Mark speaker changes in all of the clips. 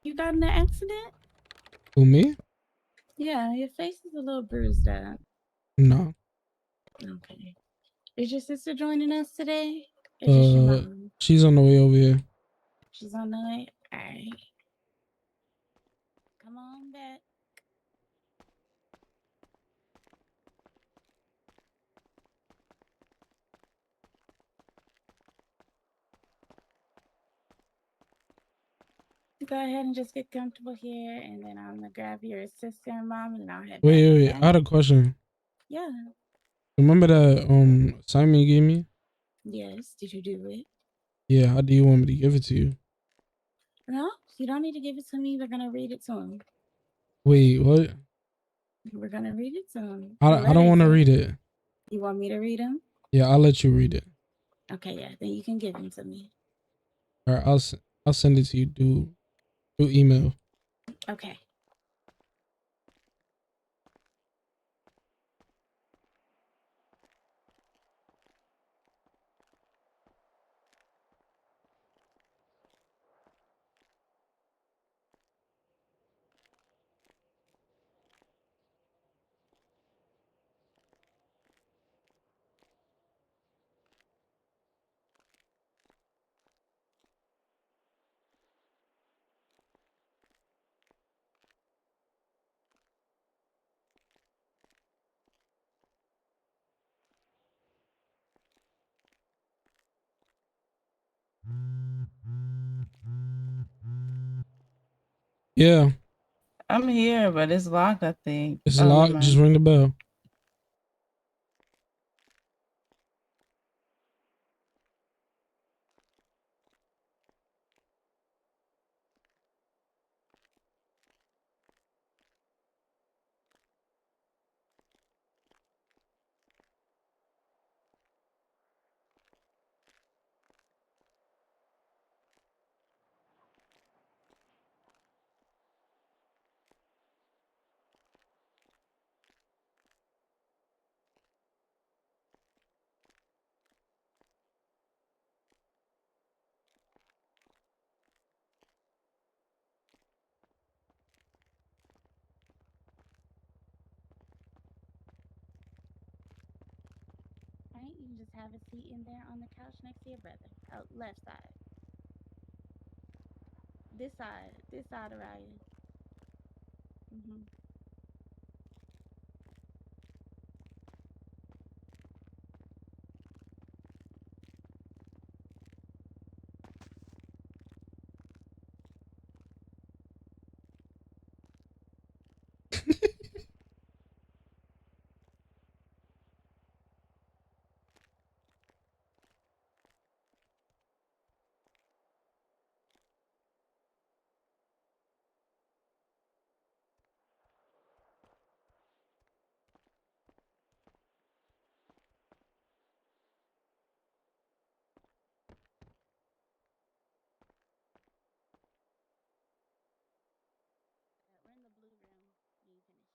Speaker 1: You got in an accident?
Speaker 2: Who, me?
Speaker 1: Yeah, your face is a little bruised up.
Speaker 2: No.
Speaker 1: Okay. Is your sister joining us today? Or just your
Speaker 2: Uh,
Speaker 1: mom?
Speaker 2: she's on the way over here.
Speaker 1: She's on the way? Alright. Come on back. Go ahead and just get comfortable here, and then I'm gonna grab your sister and mom, and I'll head back,
Speaker 2: Wait.
Speaker 1: okay?
Speaker 2: I had a question.
Speaker 1: Yeah.
Speaker 2: Remember that assignment you gave me?
Speaker 1: Yes. Did you do it?
Speaker 2: Yeah. How do you want me to give it to you?
Speaker 1: No, you don't need to give it to me. We're gonna read it to him.
Speaker 2: Wait. What?
Speaker 1: We're gonna read it to him. The
Speaker 2: I don't
Speaker 1: letter
Speaker 2: want to
Speaker 1: says,
Speaker 2: read it.
Speaker 1: you want me to read them?
Speaker 2: Yeah. I'll let you read it.
Speaker 1: Okay, yeah. Then you can give them to me.
Speaker 2: All right. I'll send it to you through email.
Speaker 1: Okay.
Speaker 2: Yeah.
Speaker 3: I'm here, but it's locked, I think.
Speaker 2: It's
Speaker 3: Oh, never
Speaker 2: locked. Just
Speaker 3: mind.
Speaker 2: ring the bell.
Speaker 1: All right, you can just have a seat in there on the couch next to your brother. Oh, left side. This side. This side of Ryan. Mm-hmm. We're in the blue room. You finish.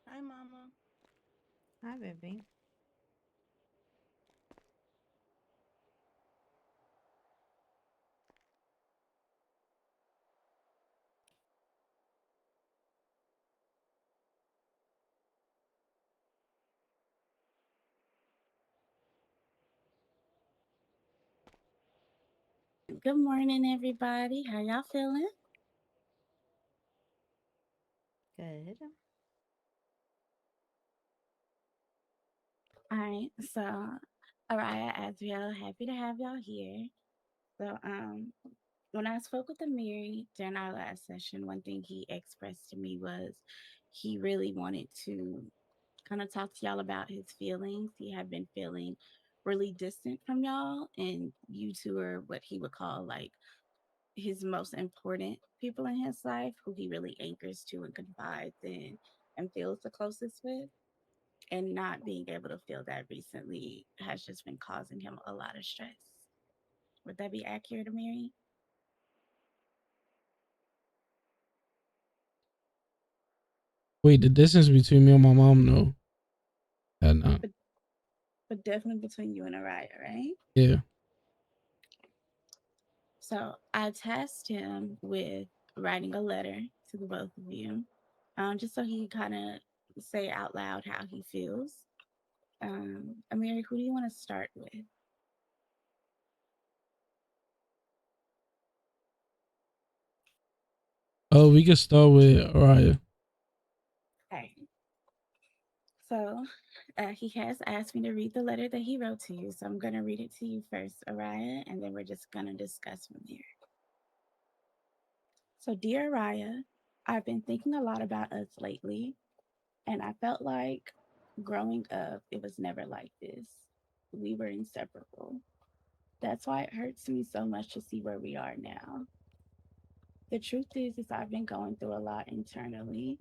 Speaker 1: Hi, Mama.
Speaker 3: Hi, baby.
Speaker 1: Good morning, everybody. How y'all feeling?
Speaker 3: Good.
Speaker 1: All right, so Araya, Azriel, happy to have y'all here. So, when I spoke with Amiri during our last session, one thing he expressed to me was he really wanted to kind of talk to y'all about his feelings. He had been feeling really distant from y'all, and you two are what he would call like his most important people in his life, who he really anchors to and confides in and feels the closest with. And not being able to feel that recently has just been causing him a lot of stress. Would that be accurate, Amiri?
Speaker 2: Wait, the distance between me and my mom? No, no.
Speaker 1: But, but definitely between you and Araya, right?
Speaker 2: Yeah.
Speaker 1: So I tasked him with writing a letter to the both of you, just so he kind of say out loud how he feels. Amiri, who do you want to start with?
Speaker 2: Oh, we can start with Araya.
Speaker 1: Okay. So he has asked me to read the letter that he wrote to you. So I'm going to read it to you first, Araya, and then we're just going to discuss from there. So, dear Araya, I've been thinking a lot about us lately, and I felt like growing up, it was never like this. We were inseparable. That's why it hurts me so much to see where we are now. The truth is I've been going through a lot internally.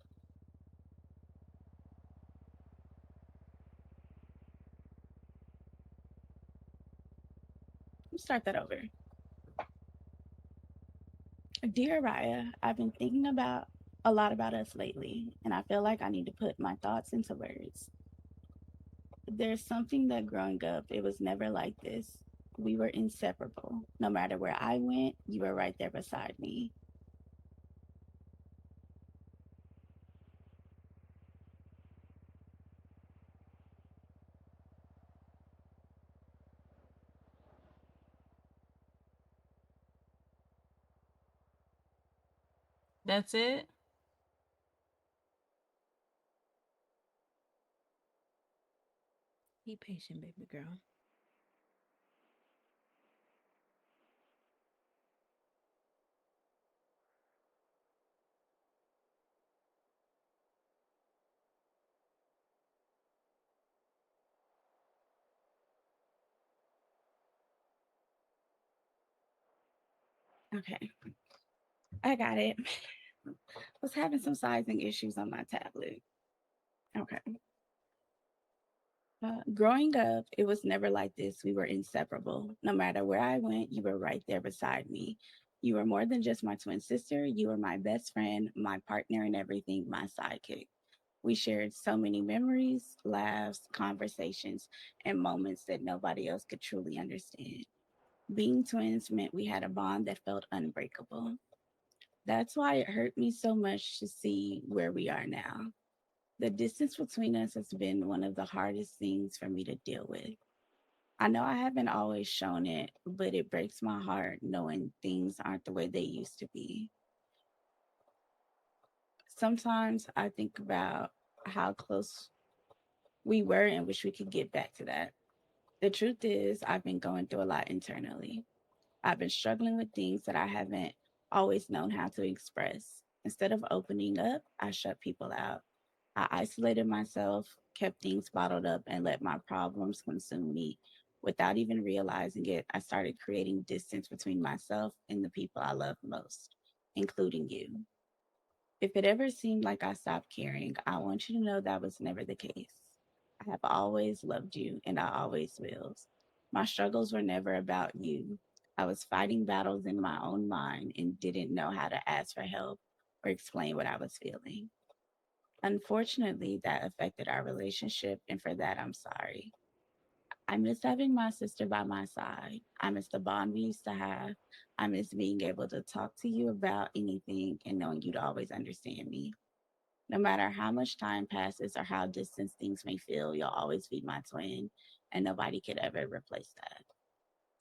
Speaker 1: Let's start that over. Dear Raya, I've been thinking about a lot about us lately, and I feel like I need to put my thoughts into words. There's something that growing up, it was never like this. We were inseparable. No matter where I went, you were right there beside me.
Speaker 3: That's it? Be patient, baby girl.
Speaker 1: Okay, I got it. Was having some sizing issues on my tablet. Okay. Growing up, it was never like this. We were inseparable. No matter where I went, you were right there beside me. You were more than just my twin sister. You were my best friend, my partner in everything, my sidekick. We shared so many memories, laughs, conversations, and moments that nobody else could truly understand. Being twins meant we had a bond that felt unbreakable. That's why it hurt me so much to see where we are now. The distance between us has been one of the hardest things for me to deal with. I know I haven't always shown it, but it breaks my heart knowing things aren't the way they used to be. Sometimes I think about how close we were and wish we could get back to that. The truth is, I've been going through a lot internally. I've been struggling with things that I haven't always known how to express. Instead of opening up, I shut people out. I isolated myself, kept things bottled up, and let my problems consume me. Without even realizing it, I started creating distance between myself and the people I love most, including you. If it ever seemed like I stopped caring, I want you to know that was never the case. I have always loved you, and I always will. My struggles were never about you. I was fighting battles in my own mind and didn't know how to ask for help or explain what I was feeling. Unfortunately, that affected our relationship, and for that, I'm sorry. I miss having my sister by my side. I miss the bond we used to have. I miss being able to talk to you about anything and knowing you'd always understand me. No matter how much time passes or how distant things may feel, you'll always be my twin, and nobody could ever replace that.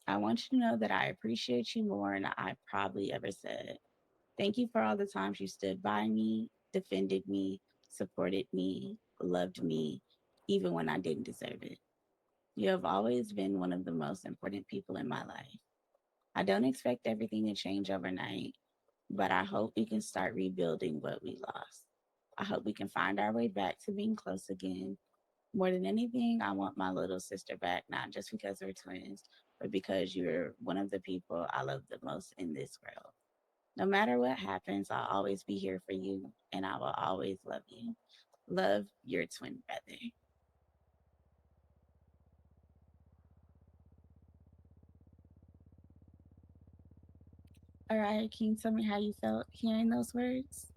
Speaker 1: I want you to know that I appreciate you more than I probably ever said. Thank you for all the times you stood by me, defended me, supported me, loved me, even when I didn't deserve it. You have always been one of the most important people in my life. I don't expect everything to change overnight, but I hope we can start rebuilding what we lost. I hope we can find our way back to being close again. More than anything, I want my little sister back, not just because we're twins, but because you're one of the people I love the most in this world. No matter what happens, I'll always be here for you and I will always love you. Love your twin brother. All right, can you tell me how you felt hearing those words?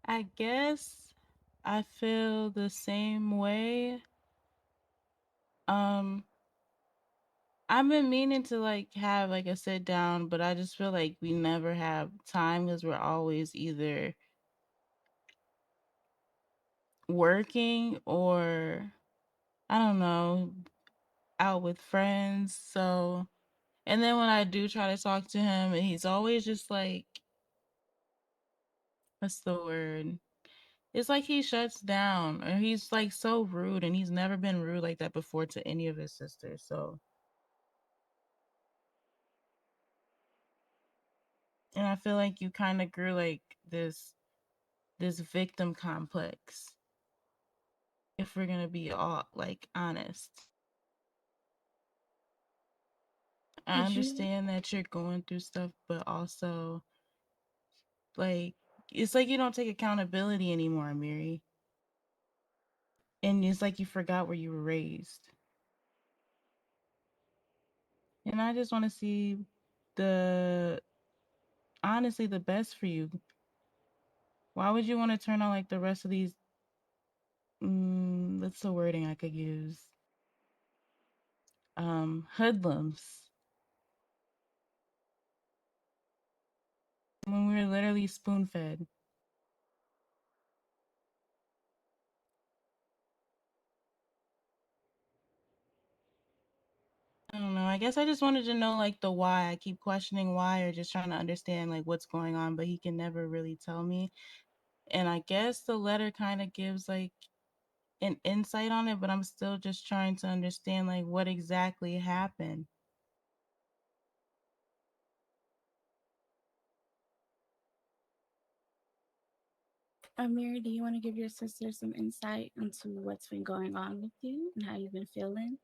Speaker 3: I guess I feel the same way. Um, I've been meaning to like have like a sit down, but I just feel like we never have time because we're always either working or I don't know, out with friends. So, and then when I do try to talk to him, he's always just like, what's the word? It's like he shuts down or he's like so rude and he's never been rude like that before to any of his sisters. So, and I feel like you kind of grew like this victim complex if we're going to be all like honest. I
Speaker 1: Could you
Speaker 3: understand that you're going through stuff, but also like it's like you don't take accountability anymore, Amiri. And it's like you forgot where you were raised. And I just want to see the honestly the best for you. Why would you want to turn on like the rest of these what's the wording I could use? Hoodlums when we were literally spoon fed. I don't know. I guess I just wanted to know like the why. I keep questioning why or just trying to understand like what's going on, but he can never really tell me. And I guess the letter kind of gives like an insight on it, but I'm still just trying to understand like what exactly happened.
Speaker 1: Amir, do you want to give your sister some insight into what's been going on with you and how you've been feeling?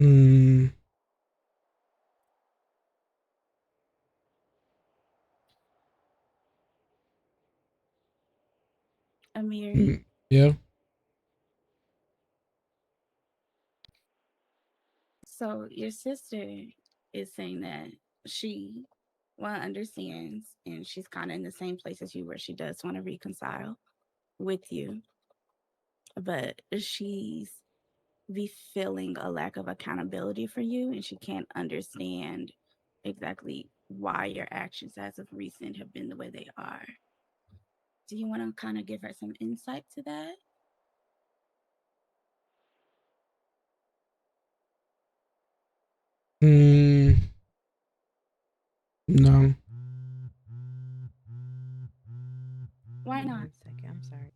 Speaker 2: Mm,
Speaker 1: Amiri,
Speaker 2: yeah.
Speaker 1: so your sister is saying that she well understands and she's kind of in the same place as you where she does want to reconcile with you, but she's be feeling a lack of accountability for you and she can't understand exactly why your actions as of recent have been the way they are. Do you want to kind of give her some insight to that?
Speaker 2: Mm, no.
Speaker 1: Why not?
Speaker 4: One second. I'm sorry.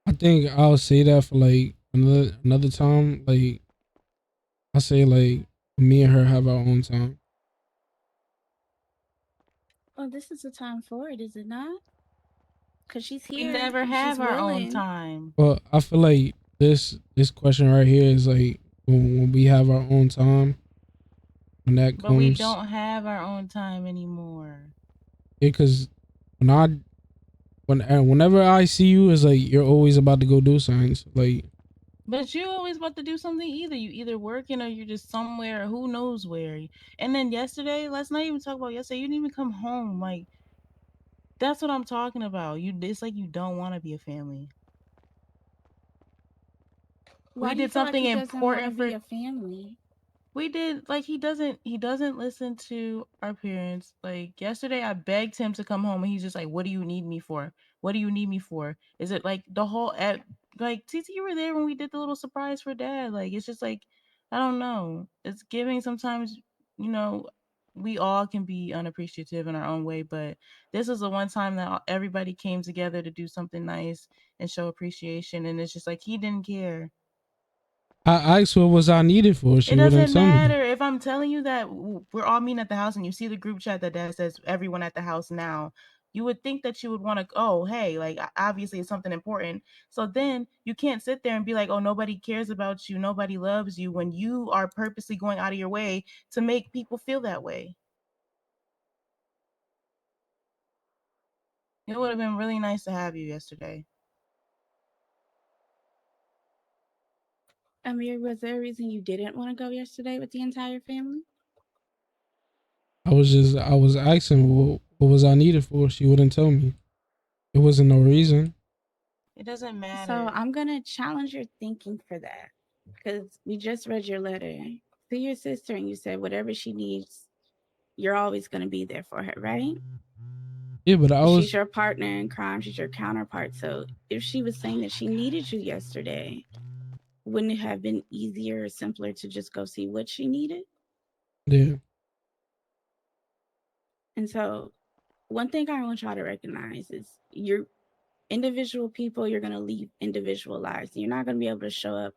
Speaker 2: I think I'll say that for like another time. Like I say, like me and her have our own time.
Speaker 1: Well, this is the time for it, is it not? Because she's
Speaker 3: We
Speaker 1: here
Speaker 3: never
Speaker 1: and she's
Speaker 3: have our own
Speaker 1: willing.
Speaker 3: time.
Speaker 2: But I feel like this question right here is like when we have our own time, when that
Speaker 3: But we
Speaker 2: comes,
Speaker 3: don't have our own time anymore.
Speaker 2: because when whenever I see you, it's like you're always about to go do something. So like
Speaker 3: But you always about to do something either. You either working or you're just somewhere, who knows where. And then yesterday, let's not even talk about yesterday. You didn't even come home. Like that's what I'm talking about. You it's like you don't want to be a family.
Speaker 1: Why
Speaker 3: We
Speaker 1: do you
Speaker 3: did
Speaker 1: feel like
Speaker 3: something
Speaker 1: he doesn't want to
Speaker 3: important
Speaker 1: be
Speaker 3: for
Speaker 1: a family?
Speaker 3: we did like he doesn't listen to our parents. Like yesterday I begged him to come home and he's just like, "What do you need me for? What do you need me for?" Is it like the whole like Titi, you were there when we did the little surprise for dad. Like it's just like I don't know. It's giving sometimes, you know, we all can be unappreciative in our own way, but this is the one time that everybody came together to do something nice and show appreciation, and it's just like he didn't care.
Speaker 2: I asked what was I needed for.
Speaker 3: It
Speaker 2: She wouldn't
Speaker 3: doesn't
Speaker 2: tell me.
Speaker 3: matter if I'm telling you that we're all meeting at the house and you see the group chat that says everyone at the house now. You would think that you would want to, oh, hey, like obviously it's something important. So then you can't sit there and be like, oh, nobody cares about you, nobody loves you when you are purposely going out of your way to make people feel that way. It would have been really nice to have you yesterday.
Speaker 1: Amir, was there a reason you didn't want to go yesterday with the entire family?
Speaker 2: I was asking what was I needed for. She wouldn't tell me. It wasn't no reason.
Speaker 3: It doesn't
Speaker 1: So
Speaker 3: matter.
Speaker 1: I'm going to challenge your thinking for that because we just read your letter to your sister and you said whatever she needs, you're always going to be there for her, right?
Speaker 2: Yeah, but I
Speaker 1: She's
Speaker 2: was
Speaker 1: your partner in crime, she's your counterpart. So if she was saying that she needed you yesterday, wouldn't it have been easier or simpler to just go see what she needed?
Speaker 2: there.
Speaker 1: And so, one thing I want y'all to recognize is you're individual people, you're going to lead individual lives. You're not going to be able to show up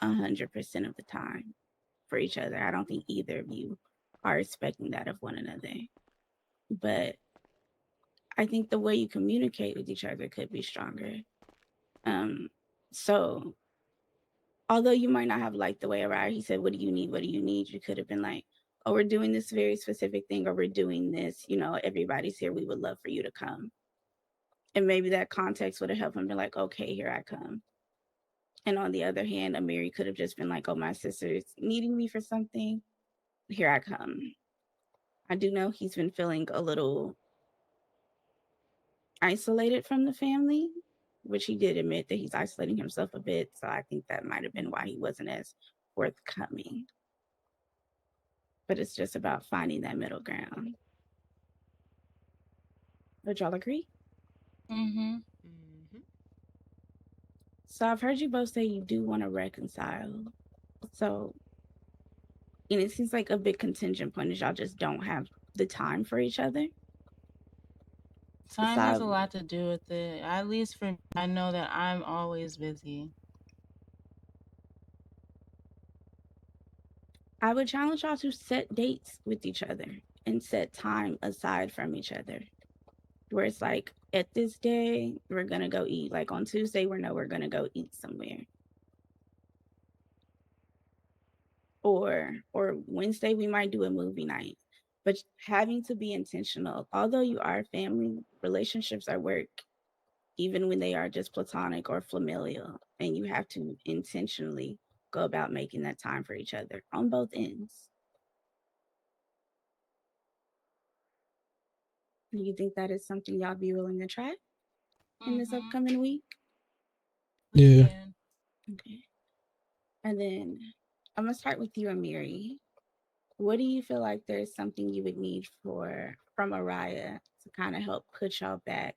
Speaker 1: 100% of the time for each other. I don't think either of you are expecting that of one another. But I think the way you communicate with each other could be stronger. Um, so although you might not have liked the way Araya, he said, "What do you need? What do you need?" You could have been like, "Oh, we're doing this very specific thing, or we're doing this. You know, everybody's here. We would love for you to come." And maybe that context would have helped him be like, "Okay, here I come." And on the other hand, Amiri could have just been like, "Oh, my sister's needing me for something. Here I come." I do know he's been feeling a little isolated from the family, which he did admit that he's isolating himself a bit. So I think that might have been why he wasn't as forthcoming. But it's just about finding that middle ground. Would y'all agree?
Speaker 3: Mm-hmm.
Speaker 2: Mhm.
Speaker 1: So I've heard you both say you do want to reconcile. So, and it seems like a big contingent point is y'all just don't have the time for each other.
Speaker 3: Time has a
Speaker 1: So
Speaker 3: lot to do with it. At least for me, I know that I'm always busy.
Speaker 1: I would challenge y'all to set dates with each other and set time aside from each other. Where it's like, at this day, we're gonna go eat. Like on Tuesday, we're gonna go eat somewhere. Or Wednesday we might do a movie night. But having to be intentional, although you are family, relationships are work, even when they are just platonic or familial, and you have to intentionally go about making that time for each other on both ends. Do you think that is something y'all be willing to try in this
Speaker 3: Mm-hmm.
Speaker 1: upcoming week?
Speaker 3: We
Speaker 2: Yeah.
Speaker 3: can.
Speaker 1: Okay. And then I'm gonna start with you, Amiri. What do you feel like there's something you would need for from Araya to kind of help put y'all back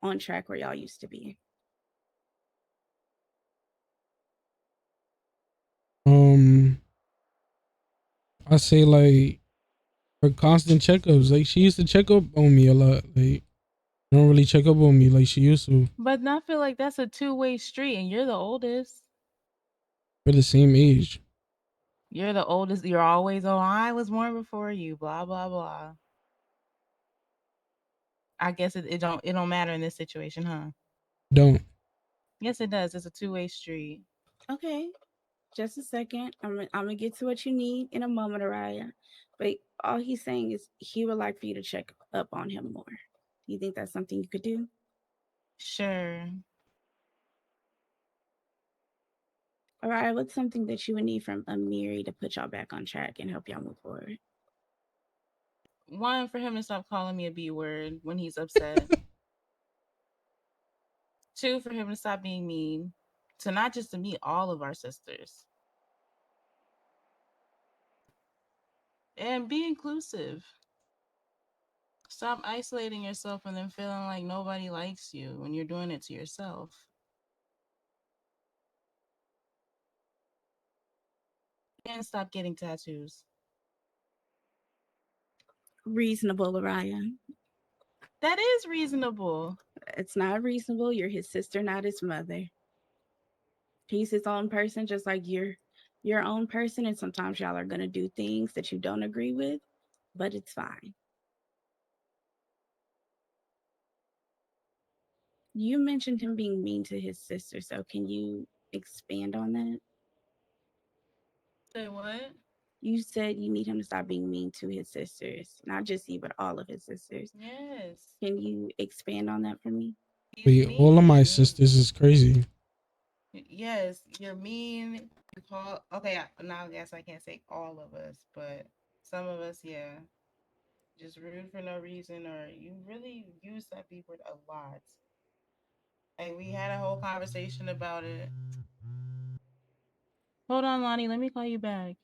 Speaker 1: on track where y'all used to be?
Speaker 2: Um, I say like her constant checkups. Like she used to check up on me a lot. Like don't really check up on me like she used to.
Speaker 3: But I feel like that's a two-way street, and you're the oldest.
Speaker 2: We're the same age.
Speaker 3: You're the oldest. You're always, oh, I was born before you. Blah blah blah. I guess it don't matter in this situation, huh?
Speaker 2: Don't.
Speaker 3: Yes, it does. It's a two-way street.
Speaker 1: Okay, just a second. I'm gonna get to what you need in a moment, Araya. But all he's saying is he would like for you to check up on him more. Do you think that's something you could do?
Speaker 3: Sure.
Speaker 1: All right, what's something that you would need from Amiri to put y'all back on track and help y'all move forward?
Speaker 3: One, for him to stop calling me a B word when he's upset. Two, for him to stop being mean. To not just to me, all of our sisters. And be inclusive. Stop isolating yourself and then feeling like nobody likes you when you're doing it to yourself. And stop getting tattoos.
Speaker 1: Reasonable, Araya.
Speaker 3: That is reasonable.
Speaker 1: It's not reasonable. You're his sister, not his mother. He's his own person, just like you're your own person. And sometimes y'all are gonna do things that you don't agree with, but it's fine. You mentioned him being mean to his sister, so can you expand on that?
Speaker 3: Say what?
Speaker 1: You said you need him to stop being mean to his sisters, not just you, but all of his sisters.
Speaker 3: Yes.
Speaker 1: Can you expand on that for me?
Speaker 3: He's
Speaker 2: Wait, all of my
Speaker 3: mean.
Speaker 2: sisters is crazy.
Speaker 3: Yes, you're mean. You call. Okay, now I guess I can't say all of us, but some of us, yeah. Just rude for no reason, or you really use that B word a lot. Like we had a whole conversation about it. Hold on, Lonnie. Let me call you back.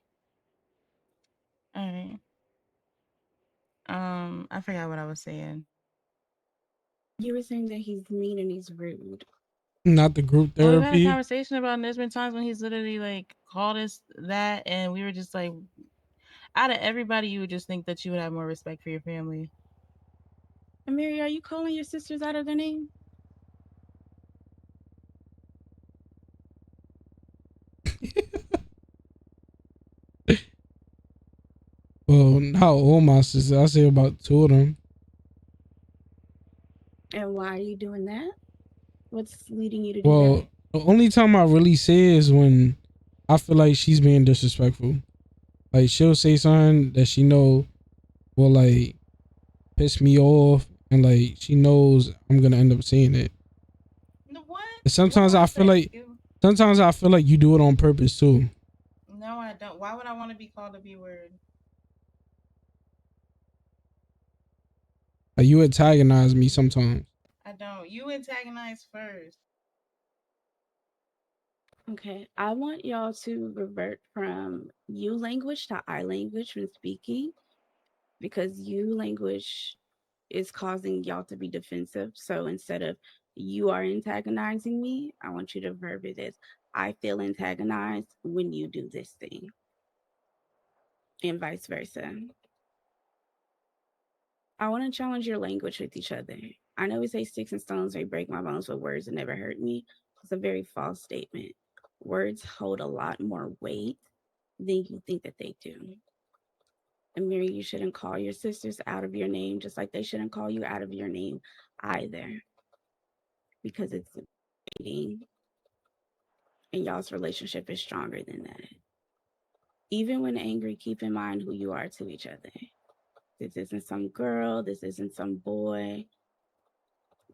Speaker 3: All right. I forgot what I was saying.
Speaker 1: You were saying that he's mean and he's rude.
Speaker 2: Not the group
Speaker 3: Well, we've had a
Speaker 2: therapy.
Speaker 3: conversation about, and there's been times when he's literally like called us that, and we were just like, out of everybody, you would just think that you would have more respect for your family.
Speaker 1: Amiri, are you calling your sisters out of their name?
Speaker 2: Well, not all my sisters. I say about two of them.
Speaker 1: And why are you doing that? What's leading you to do that?
Speaker 2: Well, the only time I really say is when I feel like she's being disrespectful. Like she'll say something that she know will like piss me off, and like she knows I'm gonna end up saying it.
Speaker 3: No, what?
Speaker 2: And
Speaker 3: What do I say? You?
Speaker 2: sometimes I feel like you do it on purpose too.
Speaker 3: No, I don't. Why would I want to be called a B word?
Speaker 2: Like you antagonize me sometimes.
Speaker 3: I don't. You antagonize first.
Speaker 1: Okay, I want y'all to revert from you language to I language when speaking because you language is causing y'all to be defensive. So instead of you are antagonizing me, I want you to verb it as I feel antagonized when you do this thing, and vice versa. I want to challenge your language with each other. I know we say sticks and stones may break my bones, but words that never hurt me. It's a very false statement. Words hold a lot more weight than you think that they do. Amiri, you shouldn't call your sisters out of your name, just like they shouldn't call you out of your name either, because it's dating and y'all's relationship is stronger than that. Even when angry, keep in mind who you are to each other. This isn't some girl, this isn't some boy,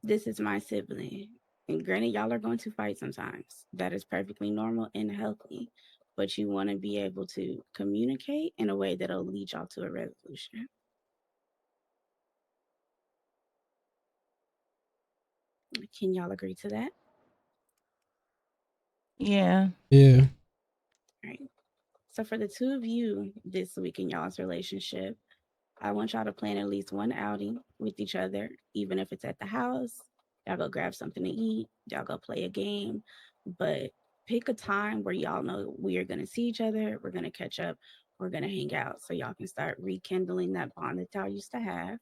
Speaker 1: this is my sibling. And granted, y'all are going to fight sometimes. That is perfectly normal and healthy. But you want to be able to communicate in a way that'll lead y'all to a resolution. Can y'all agree to that?
Speaker 3: Yeah.
Speaker 2: Yeah,
Speaker 1: All right. So for the two of you this week in y'all's relationship, I want y'all to plan at least one outing with each other, even if it's at the house. Y'all go grab something to eat, y'all go play a game, but pick a time where y'all know we are going to see each other, we're going to catch up, we're going to hang out so y'all can start rekindling that bond that y'all used to have.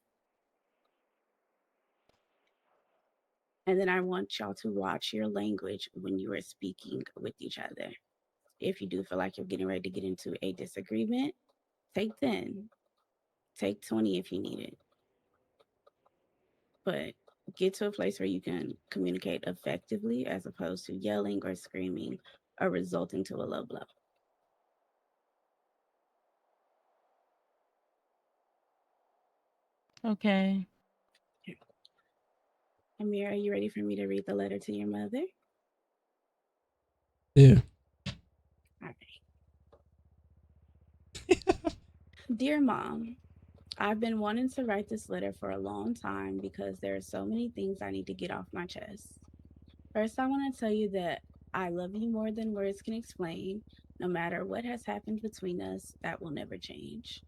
Speaker 1: And then I want y'all to watch your language when you are speaking with each other. If you do feel like you're getting ready to get into a disagreement, take 10, take 20 if you need it. But get to a place where you can communicate effectively as opposed to yelling or screaming or resulting to a low blow.
Speaker 3: Okay.
Speaker 1: Amir, are you ready for me to read the letter to your mother?
Speaker 2: yeah.
Speaker 1: Dear Mom, I've been wanting to write this letter for a long time because there are so many things I need to get off my chest. First, I want to tell you that I love you more than words can explain. No matter what has happened between us, that will never change.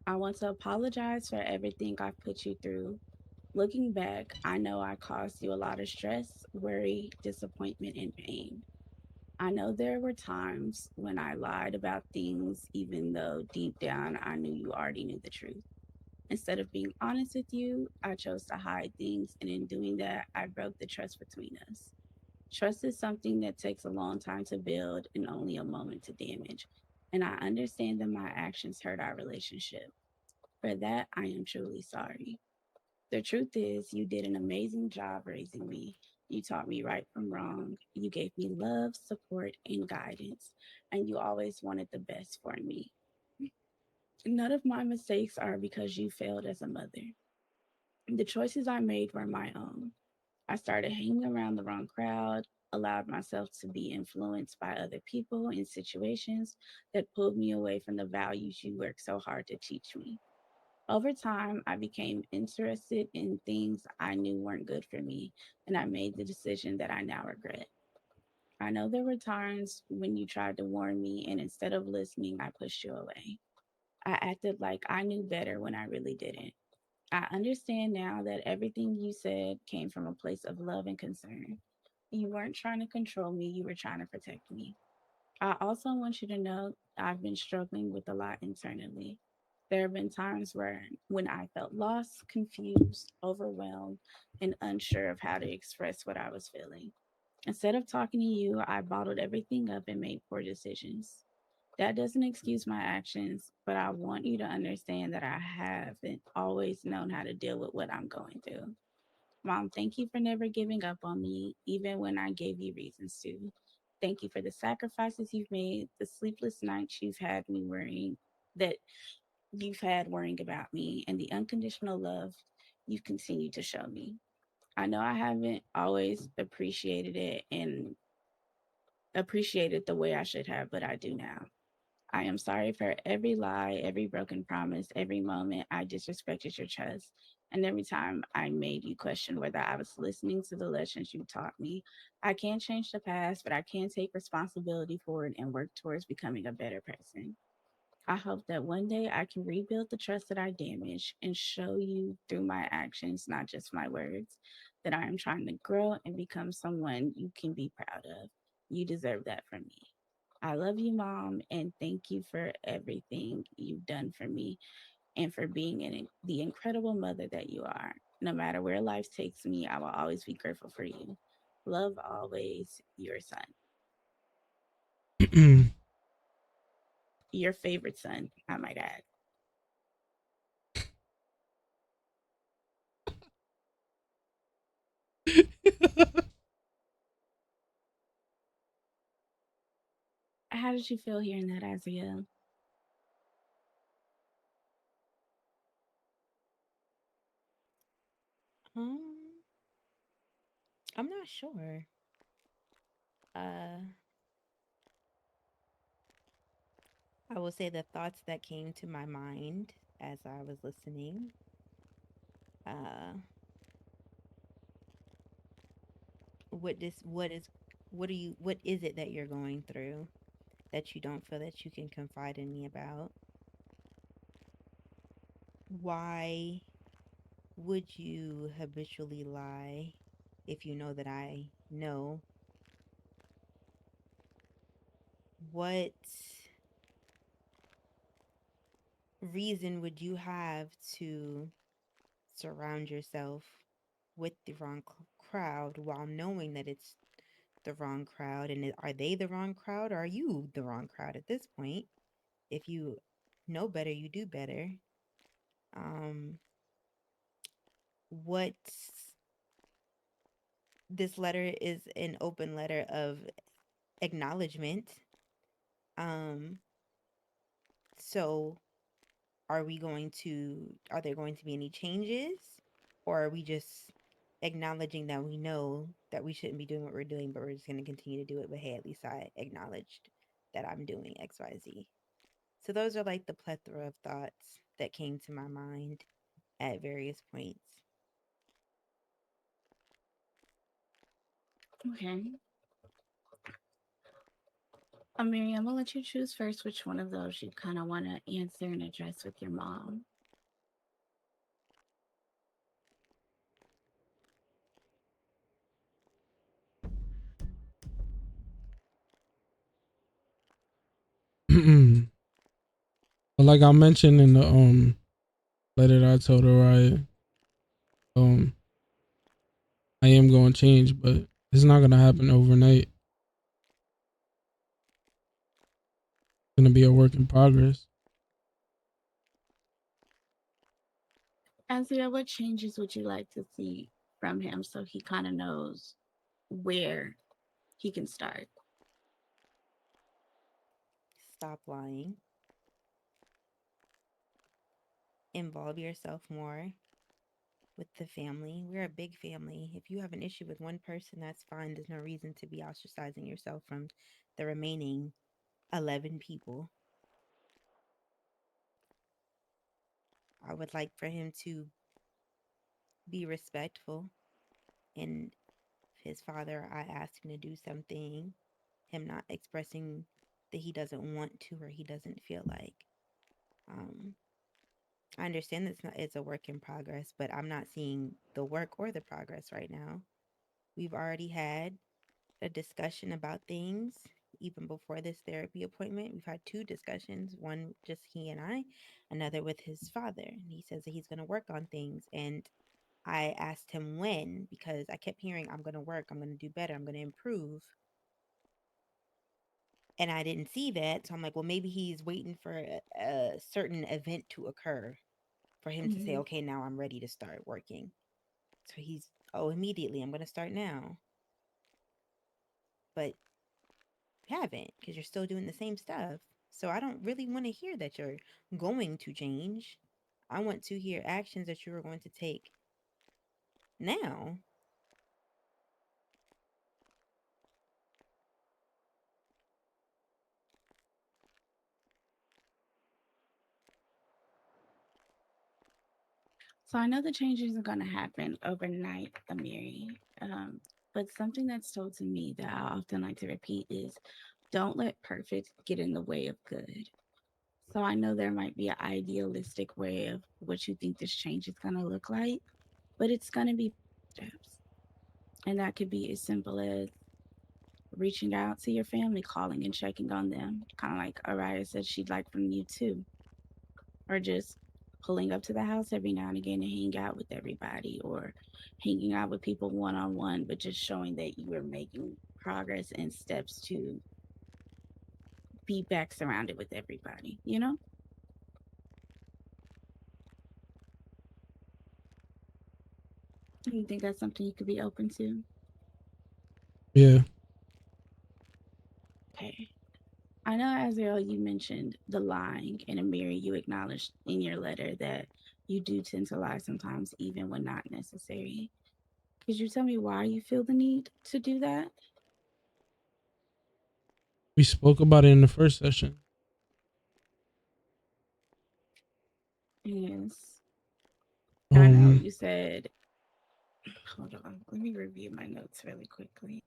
Speaker 1: I want to apologize for everything I've put you through. Looking back, I know I caused you a lot of stress, worry, disappointment, and pain. I know there were times when I lied about things, even though deep down I knew you already knew the truth. Instead of being honest with you, I chose to hide things, and in doing that, I broke the trust between us. Trust is something that takes a long time to build and only a moment to damage. And I understand that my actions hurt our relationship. For that, I am truly sorry. The truth is, you did an amazing job raising me. You taught me right from wrong. You gave me love, support, and guidance. And you always wanted the best for me. None of my mistakes are because you failed as a mother. The choices I made were my own. I started hanging around the wrong crowd, allowed myself to be influenced by other people and situations that pulled me away from the values you worked so hard to teach me. Over time, I became interested in things I knew weren't good for me, and I made the decision that I now regret. I know there were times when you tried to warn me, and instead of listening, I pushed you away. I acted like I knew better when I really didn't. I understand now that everything you said came from a place of love and concern. You weren't trying to control me, you were trying to protect me. I also want you to know I've been struggling with a lot internally. There have been times when I felt lost, confused, overwhelmed, and unsure of how to express what I was feeling. Instead of talking to you, I bottled everything up and made poor decisions. That doesn't excuse my actions, but I want you to understand that I haven't always known how to deal with what I'm going through. Mom, thank you for never giving up on me, even when I gave you reasons to. Thank you for the sacrifices you've made, the sleepless nights that you've had worrying about me, and the unconditional love you've continued to show me. I know I haven't always appreciated the way I should have, but I do now. I am sorry for every lie, every broken promise, every moment I disrespected your trust, and every time I made you question whether I was listening to the lessons you taught me. I can't change the past, but I can take responsibility for it and work towards becoming a better person. I hope that one day I can rebuild the trust that I damaged and show you through my actions, not just my words, that I am trying to grow and become someone you can be proud of. You deserve that from me. I love you, Mom, and thank you for everything you've done for me and for being the incredible mother that you are. No matter where life takes me, I will always be grateful for you. Love always, your son. Your favorite son, I might add. How did you feel hearing that, Azriel?
Speaker 4: Um, I'm not sure. Uh, I will say the thoughts that came to my mind as I was listening. Uh, what is, what is it that you're going through that you don't feel that you can confide in me about? Why would you habitually lie if you know that I know? What reason would you have to surround yourself with the wrong crowd while knowing that it's the wrong crowd? And are they the wrong crowd, or are you the wrong crowd at this point? If you know better, you do better. Um, what This letter is an open letter of acknowledgement. Um, so are there going to be any changes, or are we just acknowledging that we know that we shouldn't be doing what we're doing, but we're just going to continue to do it? But hey, at least I acknowledged that I'm doing XYZ. So those are like the plethora of thoughts that came to my mind at various points.
Speaker 1: Okay. Amiri, I'm gonna let you choose first which one of those you kind of want to answer and address with your mom.
Speaker 2: But like I mentioned in the letter that I told her, um I am going to change, but it's not going to happen overnight. It's going to be a work in progress.
Speaker 1: Azia, what changes would you like to see from him so he kind of knows where he can start?
Speaker 4: Stop lying. Involve yourself more with the family. We're a big family. If you have an issue with one person, that's fine. There's no reason to be ostracizing yourself from the remaining 11 people. I would like for him to be respectful. And his father, I asked him to do something, him not expressing that he doesn't want to or he doesn't feel like. Um, I understand that it's a work in progress, but I'm not seeing the work or the progress right now. We've already had a discussion about things even before this therapy appointment. We've had two discussions, one just he and I, another with his father. And he says that he's going to work on things. And I asked him when because I kept hearing, I'm going to work, I'm going to do better, I'm going to improve. And I didn't see that. So I'm like, well, maybe he's waiting for a certain event to occur for him to say,
Speaker 1: Mm-hmm.
Speaker 4: okay, now I'm ready to start working. So he's, oh, immediately, I'm going to start now. But haven't because you're still doing the same stuff. So I don't really want to hear that you're going to change. I want to hear actions that you are going to take now.
Speaker 1: So I know the changes are going to happen overnight, Amiri. Um, but something that's told to me that I often like to repeat is don't let perfect get in the way of good. So I know there might be an idealistic way of what you think this change is going to look like, but it's going to be steps. And that could be as simple as reaching out to your family, calling and checking on them, kind of like Araya said she'd like from you too, or just pulling up to the house every now and again and hang out with everybody, or hanging out with people one on one, but just showing that you are making progress and steps to be back surrounded with everybody, you know? You think that's something you could be open to?
Speaker 2: Yeah.
Speaker 1: Okay. I know, Azrael, you mentioned the lying, and Amiri, you acknowledged in your letter that you do tend to lie sometimes, even when not necessary. Could you tell me why you feel the need to do that?
Speaker 2: We spoke about it in the first session.
Speaker 1: Yes. I know
Speaker 2: Um,
Speaker 1: you said, hold on, let me review my notes really quickly.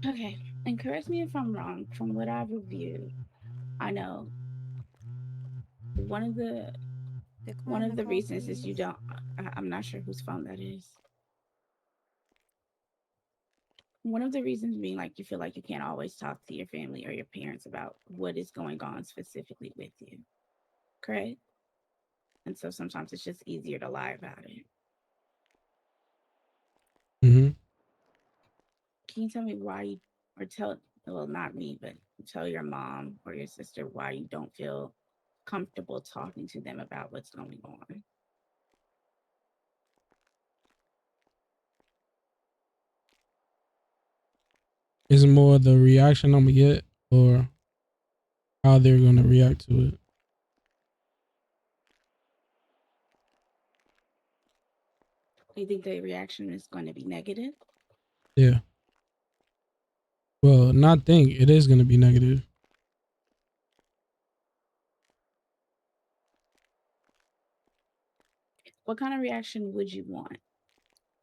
Speaker 1: Okay, and correct me if I'm wrong. From what I've reviewed, I know one of the one
Speaker 4: Decline
Speaker 1: of
Speaker 4: the
Speaker 1: the
Speaker 4: call,
Speaker 1: reasons is you
Speaker 4: please.
Speaker 1: don't. I'm not sure whose phone that is. One of the reasons being like you feel like you can't always talk to your family or your parents about what is going on specifically with you, correct? And so sometimes it's just easier to lie about it. Can you tell me why you, or tell, well, not me, but tell your mom or your sister why you don't feel comfortable talking to them about what's going on?
Speaker 2: Is it more the reaction I'm gonna get or how they're gonna react to it?
Speaker 1: Do you think the reaction is going to be negative?
Speaker 2: Yeah. Well, not think it is gonna be negative.
Speaker 1: What kind of reaction would you want?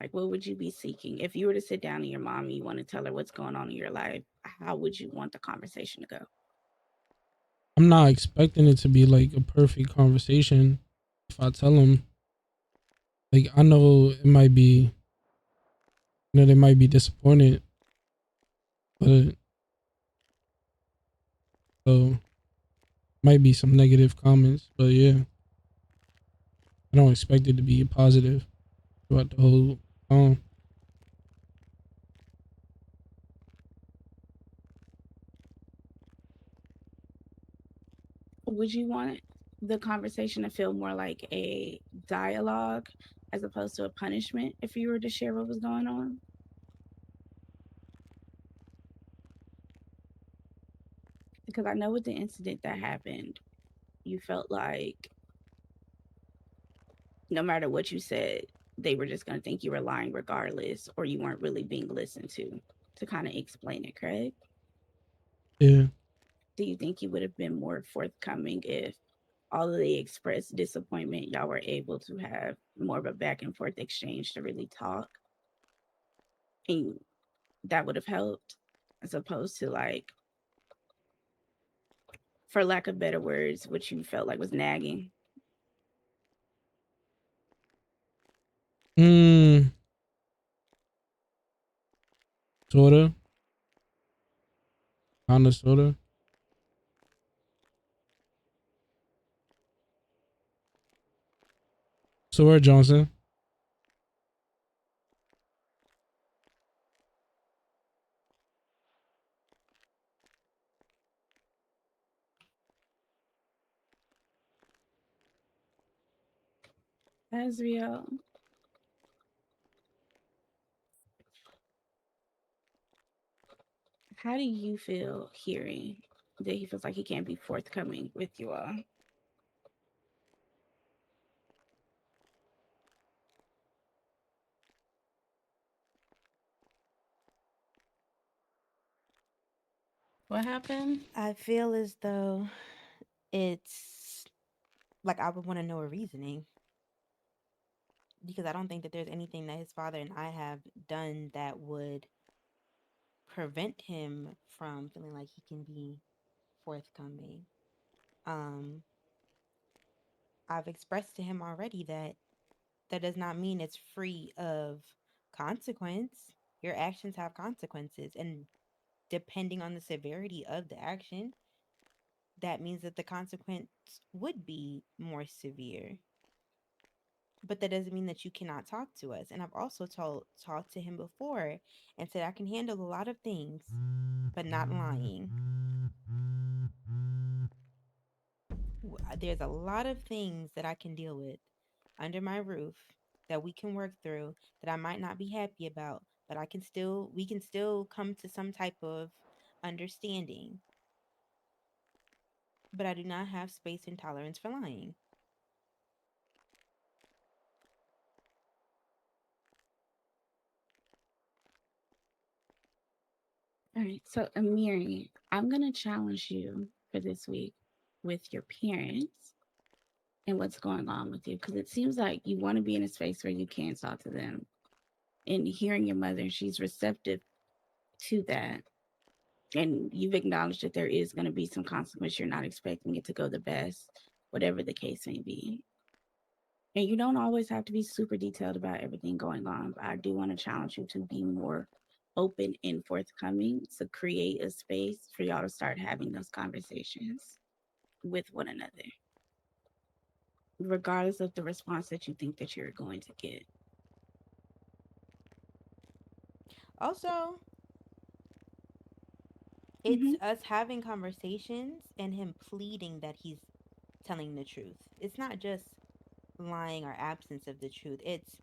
Speaker 1: Like, what would you be seeking? If you were to sit down and your mom and you want to tell her what's going on in your life, how would you want the conversation to go?
Speaker 2: I'm not expecting it to be like a perfect conversation. If I tell them, like, I know it might be, they might be disappointed, but so might be some negative comments. But yeah, I don't expect it to be positive throughout the whole time.
Speaker 1: Would you want the conversation to feel more like a dialogue as opposed to a punishment if you were to share what was going on? Because I know with the incident that happened, you felt like no matter what you said, they were just going to think you were lying regardless, or you weren't really being listened to kind of explain it, correct?
Speaker 2: Yeah.
Speaker 1: Do you think you would have been more forthcoming if all of the expressed disappointment, y'all were able to have more of a back and forth exchange to really talk? And that would have helped as opposed to like, for lack of better words, what you felt like was nagging.
Speaker 2: Mm, sorta, kinda, sorta. So where Johnson?
Speaker 1: Azriel, how do you feel hearing that he feels like he can't be forthcoming with you all?
Speaker 3: What happened?
Speaker 4: I feel as though it's like I would want to know a reasoning because I don't think that there's anything that his father and I have done that would prevent him from feeling like he can be forthcoming. Um, I've expressed to him already that that does not mean it's free of consequence. Your actions have consequences, and depending on the severity of the action, that means that the consequence would be more severe. But that doesn't mean that you cannot talk to us. And I've also talked to him before and said I can handle a lot of things, but not lying. There's a lot of things that I can deal with under my roof that we can work through that I might not be happy about, but we can still come to some type of understanding. But I do not have space and tolerance for lying.
Speaker 1: All right. So, Amiri, I'm going to challenge you for this week with your parents and what's going on with you because it seems like you want to be in a space where you can talk to them. And hearing your mother, she's receptive to that. And you've acknowledged that there is going to be some consequence. You're not expecting it to go the best, whatever the case may be. And you don't always have to be super detailed about everything going on. But I do want to challenge you to be more open and forthcoming to create a space for y'all to start having those conversations with one another, regardless of the response that you think that you're going to get.
Speaker 4: Also, It's
Speaker 1: Hmm.
Speaker 4: us having conversations and him pleading that he's telling the truth. It's not just lying or absence of the truth. It's,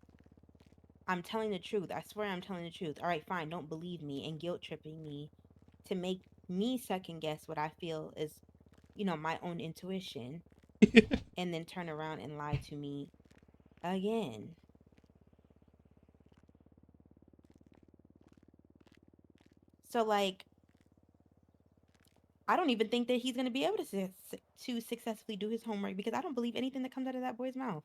Speaker 4: I'm telling the truth. I swear I'm telling the truth. All right, fine. Don't believe me, and guilt tripping me to make me second guess what I feel is, my own intuition, and then turn around and lie to me again. So, like, I don't even think that he's going to be able to successfully do his homework because I don't believe anything that comes out of that boy's mouth.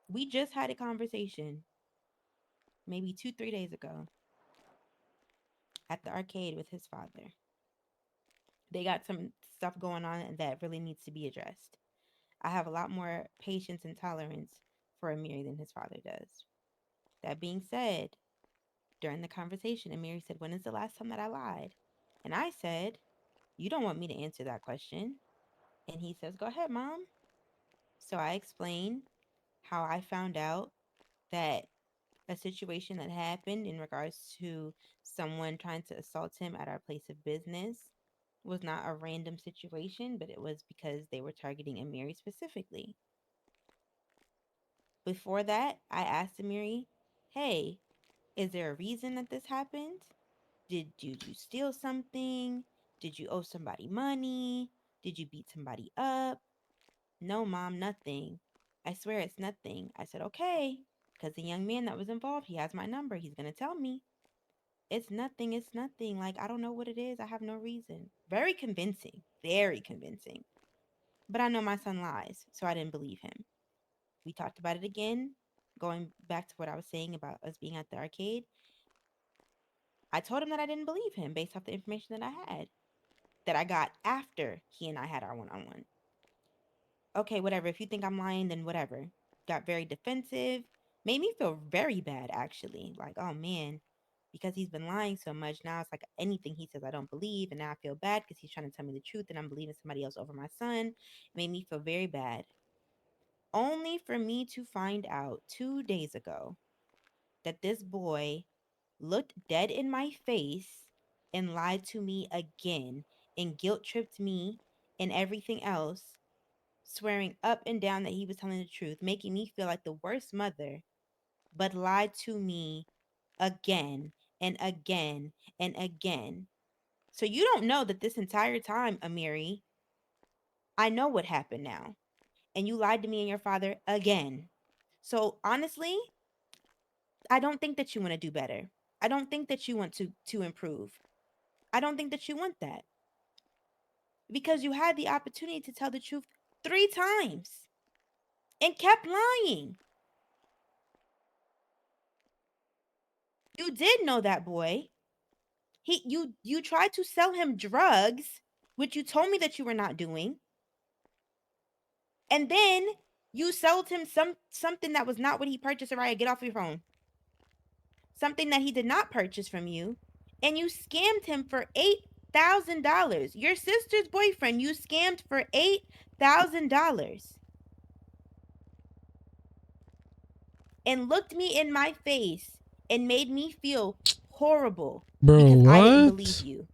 Speaker 4: We just had a conversation maybe 2, 3 days ago at the arcade with his father. They got some stuff going on that really needs to be addressed. I have a lot more patience and tolerance for Amiri than his father does. That being said, during the conversation, Amiri said, "When is the last time that I lied?" And I said, "You don't want me to answer that question." And he says, "Go ahead, mom." So I explained how I found out that a situation that happened in regards to someone trying to assault him at our place of business was not a random situation, but it was because they were targeting Amiri specifically. Before that, I asked Amiri, "Hey, is there a reason that this happened? Did you steal something? Did you owe somebody money? Did you beat somebody up?" "No, mom, nothing. I swear it's nothing." I said, "Okay, because the young man that was involved, he has my number. He's going to tell me. It's nothing. It's nothing. Like, I don't know what it is. I have no reason." Very convincing. Very convincing. But I know my son lies, so I didn't believe him. We talked about it again, going back to what I was saying about us being at the arcade. I told him that I didn't believe him based off the information that I had, that I got after he and I had our one on one. "Okay, whatever. If you think I'm lying, then whatever." Got very defensive. Made me feel very bad, actually. Like, oh man, because he's been lying so much, now it's like anything he says I don't believe. And now I feel bad because he's trying to tell me the truth and I'm believing somebody else over my son. It made me feel very bad. Only for me to find out 2 days ago that this boy looked dead in my face and lied to me again and guilt tripped me and everything else, swearing up and down that he was telling the truth, making me feel like the worst mother, but lied to me again and again and again. So you don't know that this entire time, Amiri, I know what happened now. And you lied to me and your father again. So honestly, I don't think that you want to do better. I don't think that you want to improve. I don't think that you want that. Because you had the opportunity to tell the truth 3 times and kept lying. You did know that boy. You tried to sell him drugs, which you told me that you were not doing. And then you sold him something that was not what he purchased. Araya, get off your phone. Something that he did not purchase from you. And you scammed him for $8,000. Your sister's boyfriend, you scammed for $8,000. And looked me in my face and made me feel horrible
Speaker 2: Bro,
Speaker 4: because I didn't believe
Speaker 2: what?
Speaker 4: you.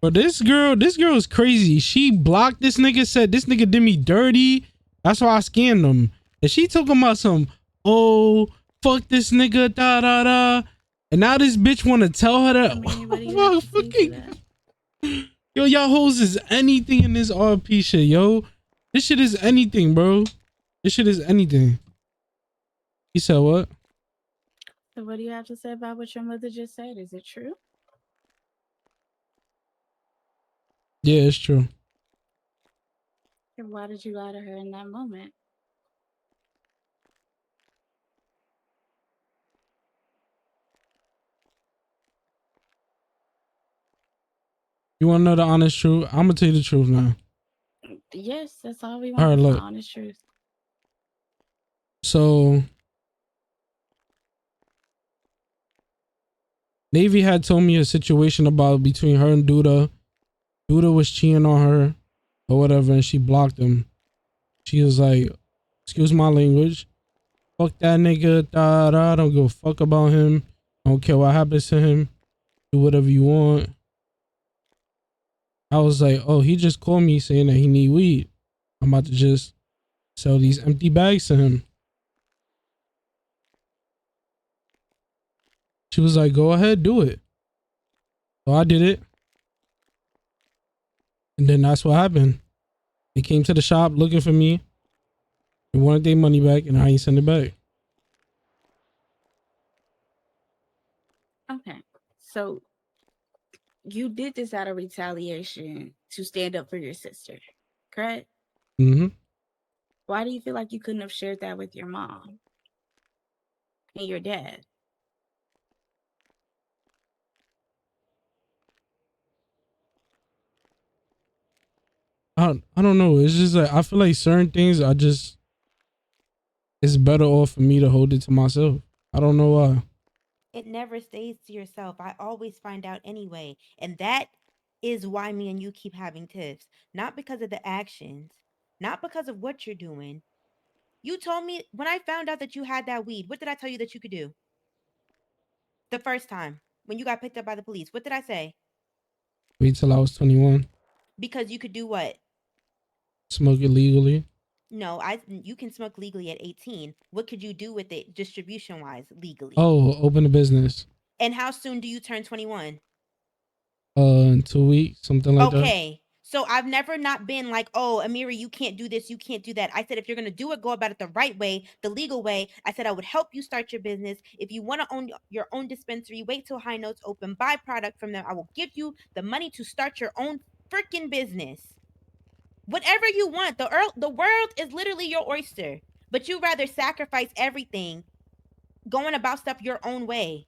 Speaker 2: But this girl is crazy. She blocked this nigga, said this nigga did me dirty. That's why I scammed him. And she talking about some, oh, fuck this nigga, da da da. And now this bitch want to tell her that.
Speaker 1: Amiri, what do you have
Speaker 2: Wow,
Speaker 1: to say to
Speaker 2: fucking,
Speaker 1: that?
Speaker 2: yo, y'all hoes is anything in this RP shit, yo. This shit is anything, bro. This shit is anything. He said what?
Speaker 1: So, what do you have to say about what your mother just said? Is it true?
Speaker 2: Yeah, it's true.
Speaker 1: And why did you lie to her in that moment?
Speaker 2: You want to know the honest truth? I'm gonna tell you the truth now.
Speaker 1: Yes, that's all we
Speaker 2: All
Speaker 1: want
Speaker 2: right,
Speaker 1: is the
Speaker 2: look.
Speaker 1: honest truth.
Speaker 2: So Navy had told me a situation about between her and Duda. Duda was cheating on her or whatever, and she blocked him. She was like, "Excuse my language. Fuck that nigga. Da da. I don't give a fuck about him. I don't care what happens to him." do whatever you want. I was like, oh, he just called me saying that he need weed. I'm about to just sell these empty bags to him. She was like, go ahead, do it. So I did it. And then that's what happened. They came to the shop looking for me. They wanted their money back and I ain't send it back.
Speaker 1: Okay. So you did this out of retaliation to stand up for your sister, correct?
Speaker 2: Mm-hmm.
Speaker 1: Why do you feel like you couldn't have shared that with your mom and your dad?
Speaker 2: I don't know. It's just like I feel like certain things I just it's better off for me to hold it to myself. I don't know why.
Speaker 4: It never stays to yourself. I always find out anyway. And that is why me and you keep having tiffs. Not because of the actions, not because of what you're doing. You told me when I found out that you had that weed, what did I tell you that you could do the first time when you got picked up by the police? What did I say?
Speaker 2: Wait till I was 21.
Speaker 4: Because you could do what?
Speaker 2: Smoke it legally.
Speaker 4: No, you can smoke legally at 18. What could you do with it distribution wise legally?
Speaker 2: Oh, open a business.
Speaker 4: And how soon do you turn 21?
Speaker 2: In 2 weeks, something like that.
Speaker 4: Okay. So I've never not been like, oh, Amiri, you can't do this, you can't do that. I said, if you're going to do it, go about it the right way, the legal way. I said, I would help you start your business. If you want to own your own dispensary, wait till High Notes open, buy product from them. I will give you the money to start your own freaking business. Whatever you want. The world is literally your oyster, but you rather sacrifice everything going about stuff your own way.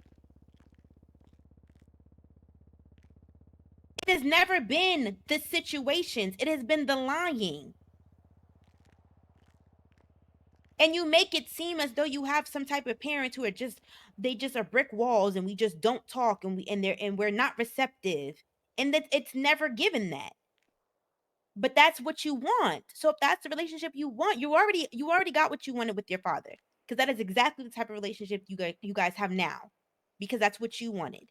Speaker 4: It has never been the situations. It has been the lying. And you make it seem as though you have some type of parents who are just they just are brick walls and we just don't talk and we're not receptive. And that it's never given that. But that's what you want. So if that's the relationship you want, you already got what you wanted with your father. Because that is exactly the type of relationship you guys have now. Because that's what you wanted.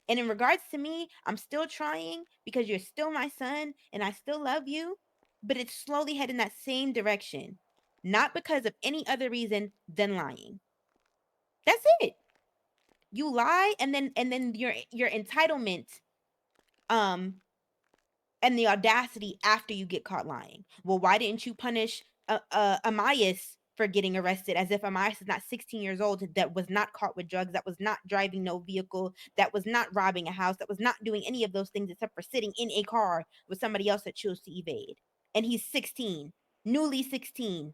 Speaker 4: And in regards to me, I'm still trying because you're still my son and I still love you, but it's slowly heading that same direction. Not because of any other reason than lying. That's it. You lie and then your entitlement um and the audacity after you get caught lying. Well, why didn't you punish Amias for getting arrested as if Amias is not 16 years old, that was not caught with drugs, that was not driving no vehicle, that was not robbing a house, that was not doing any of those things except for sitting in a car with somebody else that chose to evade. And he's 16, newly 16.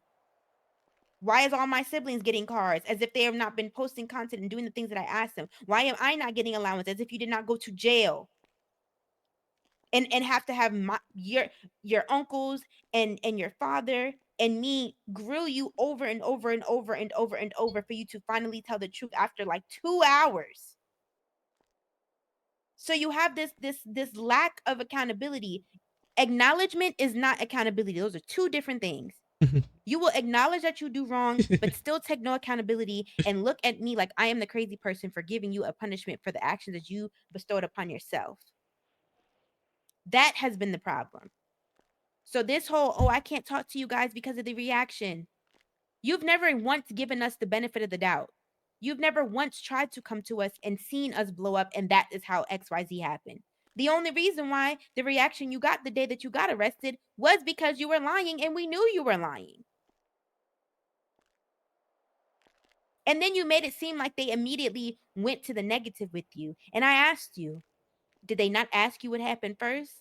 Speaker 4: Why is all my siblings getting cars as if they have not been posting content and doing the things that I asked them? Why am I not getting allowance as if you did not go to jail? And have to have your uncles and your father and me grill you over and over and over and over and over for you to finally tell the truth after like 2 hours. So you have this lack of accountability. Acknowledgement is not accountability. Those are two different things. You will acknowledge that you do wrong, but still take no accountability and look at me like I am the crazy person for giving you a punishment for the actions that you bestowed upon yourself. That has been the problem. So this whole, oh, I can't talk to you guys because of the reaction. You've never once given us the benefit of the doubt. You've never once tried to come to us and seen us blow up, and that is how XYZ happened. The only reason why the reaction you got the day that you got arrested was because you were lying and we knew you were lying. And then you made it seem like they immediately went to the negative with you. And I asked you, did they not ask you what happened first?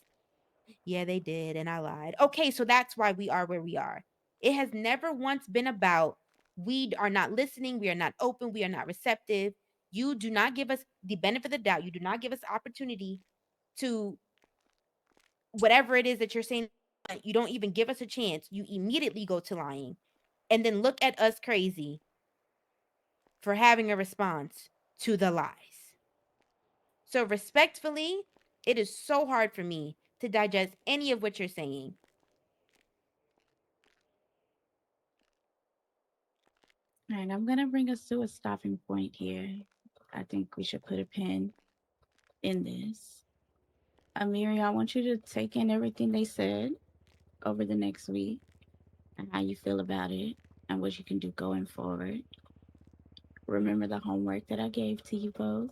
Speaker 4: Yeah, they did. And I lied. Okay, so that's why we are where we are. It has never once been about we are not listening, we are not open, we are not receptive. You do not give us the benefit of the doubt. You do not give us opportunity to whatever it is that you're saying. You don't even give us a chance. You immediately go to lying and then look at us crazy for having a response to the lies. So, respectfully, it is so hard for me to digest any of what you're saying.
Speaker 1: All right, I'm gonna bring us to a stopping point here. I think we should put a pin in this. Amiri, I want you to take in everything they said over the next week and how you feel about it and what you can do going forward. Remember the homework that I gave to you both.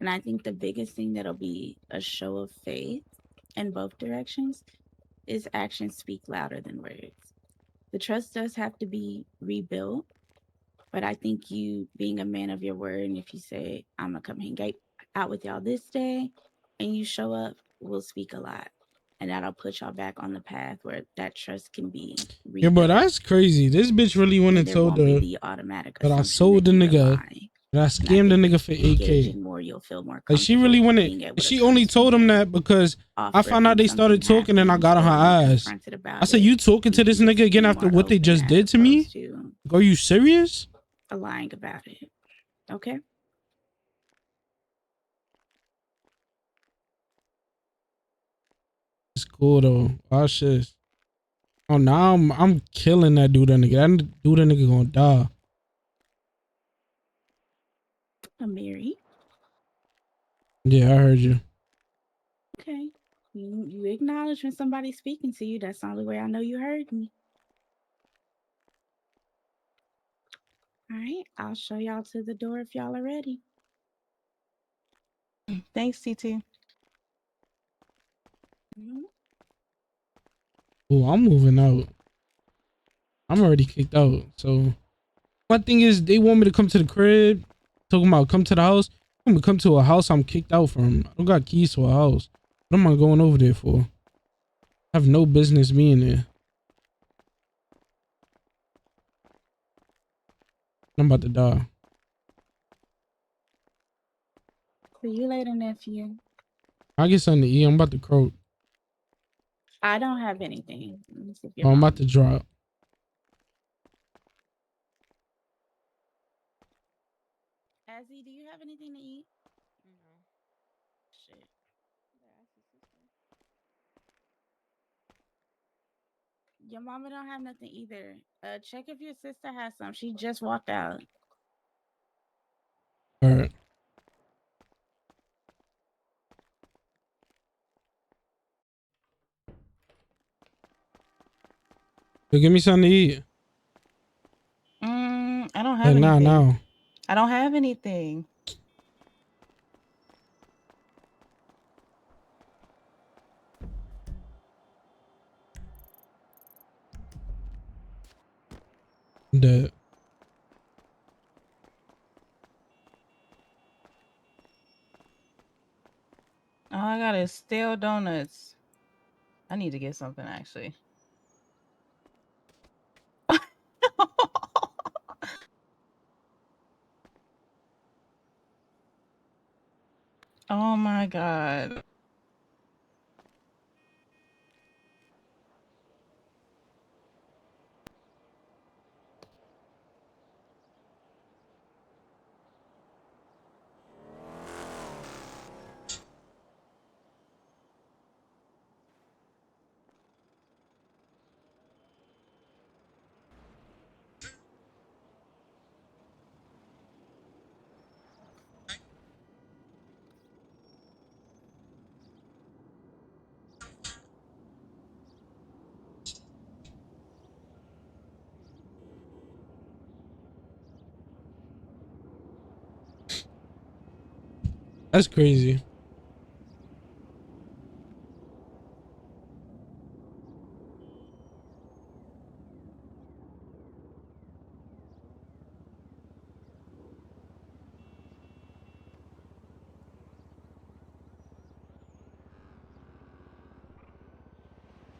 Speaker 1: And I think the biggest thing that'll be a show of faith in both directions is actions speak louder than words. The trust does have to be rebuilt, but I think you being a man of your word, and if you say, I'm going to come hang out with y'all this day, and you show up, will speak a lot. And that'll put y'all back on the path where that trust can be
Speaker 2: Yeah, but
Speaker 1: rebuilt.
Speaker 2: that's crazy. This bitch really went
Speaker 1: And
Speaker 2: and
Speaker 1: there
Speaker 2: told
Speaker 1: won't be
Speaker 2: her
Speaker 1: the automatic
Speaker 2: that I
Speaker 1: assumption
Speaker 2: sold
Speaker 1: that
Speaker 2: the
Speaker 1: you were
Speaker 2: nigga,
Speaker 1: lying.
Speaker 2: that I
Speaker 1: And I
Speaker 2: scammed the
Speaker 1: think
Speaker 2: nigga for 8K.
Speaker 1: engaging more, you'll feel more
Speaker 2: Like she really
Speaker 1: comfortable
Speaker 2: went it.
Speaker 1: being able to
Speaker 2: She
Speaker 1: come
Speaker 2: only
Speaker 1: to
Speaker 2: told him
Speaker 1: him
Speaker 2: that because
Speaker 1: off
Speaker 2: I found out
Speaker 1: ripping
Speaker 2: they
Speaker 1: something
Speaker 2: started talking and I
Speaker 1: happened
Speaker 2: got on her
Speaker 1: or being
Speaker 2: ass.
Speaker 1: confronted
Speaker 2: I
Speaker 1: about
Speaker 2: said,
Speaker 1: it.
Speaker 2: you talking
Speaker 1: You
Speaker 2: to
Speaker 1: can
Speaker 2: this nigga
Speaker 1: just
Speaker 2: again
Speaker 1: be
Speaker 2: after
Speaker 1: more
Speaker 2: what they
Speaker 1: open
Speaker 2: just
Speaker 1: as
Speaker 2: did to me?
Speaker 1: opposed to
Speaker 2: Are you serious?
Speaker 1: lying about it. Okay?
Speaker 2: It's cool though. Oh shit. Oh, now I'm killing that dude. That nigga. That dude. That nigga gonna die.
Speaker 1: Amiri.
Speaker 2: Yeah, I heard you.
Speaker 1: Okay. You acknowledge when somebody's speaking to you. That's the only way I know you heard me. All right. I'll show y'all to the door if y'all are ready.
Speaker 3: Thanks, TT.
Speaker 1: Mhm.
Speaker 2: Oh, I'm moving out. I'm already kicked out. So my thing is, they want me to come to the crib. Talking about come to the house. I'm gonna come to a house I'm kicked out from. I don't got keys to a house. What am I going over there for? I have no business being there. I'm about to die.
Speaker 1: See you later, nephew.
Speaker 2: I get something to eat. I'm about to croak.
Speaker 1: I don't have anything. Let me see if your
Speaker 2: Oh, I'm about
Speaker 1: mom.
Speaker 2: to drop.
Speaker 1: Azzy, do you have anything to eat?
Speaker 4: No.
Speaker 1: Shit. Your mama don't have nothing either. Check if your sister has some. She just walked out.
Speaker 2: All right. So give me something to eat.
Speaker 3: I don't have
Speaker 2: Like now,
Speaker 3: anything.
Speaker 2: now.
Speaker 3: I don't have anything.
Speaker 2: That.
Speaker 3: All I got is stale donuts. I need to get something actually. Oh my god.
Speaker 2: That's crazy.